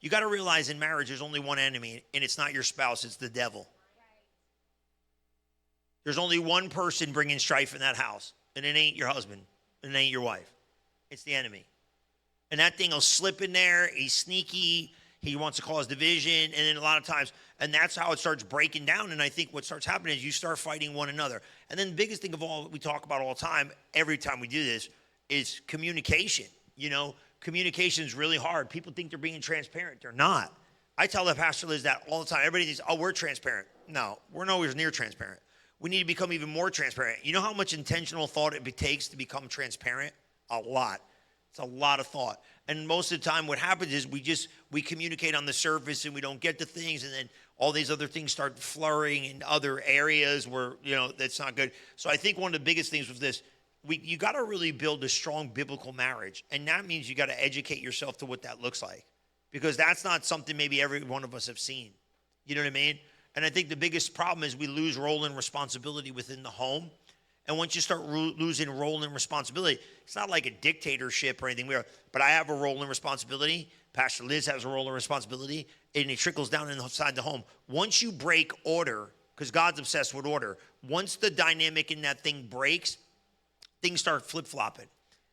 You got to realize in marriage, there's only one enemy, and it's not your spouse, it's the devil. There's only one person bringing strife in that house, and it ain't your husband, and it ain't your wife. It's the enemy. And that thing will slip in there. He's sneaky. He wants to cause division. And then a lot of times, and that's how it starts breaking down. And I think what starts happening is you start fighting one another. And then the biggest thing of all we talk about all the time, every time we do this, is communication. You know, communication is really hard. People think they're being transparent. They're not. I tell the Pastor Liz that all the time. Everybody thinks, oh, we're transparent. No, we're nowhere near transparent. We need to become even more transparent. You know how much intentional thought it takes to become transparent? A lot. It's a lot of thought. And most of the time what happens is we communicate on the surface and we don't get to things, and then all these other things start flurrying in other areas where, you know, that's not good. So I think one of the biggest things with this, you got to really build a strong biblical marriage. And that means you got to educate yourself to what that looks like, because that's not something maybe every one of us have seen. You know what I mean? And I think the biggest problem is we lose role and responsibility within the home. And once you start losing role and responsibility, it's not like a dictatorship or anything. But I have a role and responsibility. Pastor Liz has a role and responsibility. And it trickles down inside the home. Once you break order, because God's obsessed with order, once the dynamic in that thing breaks, things start flip-flopping.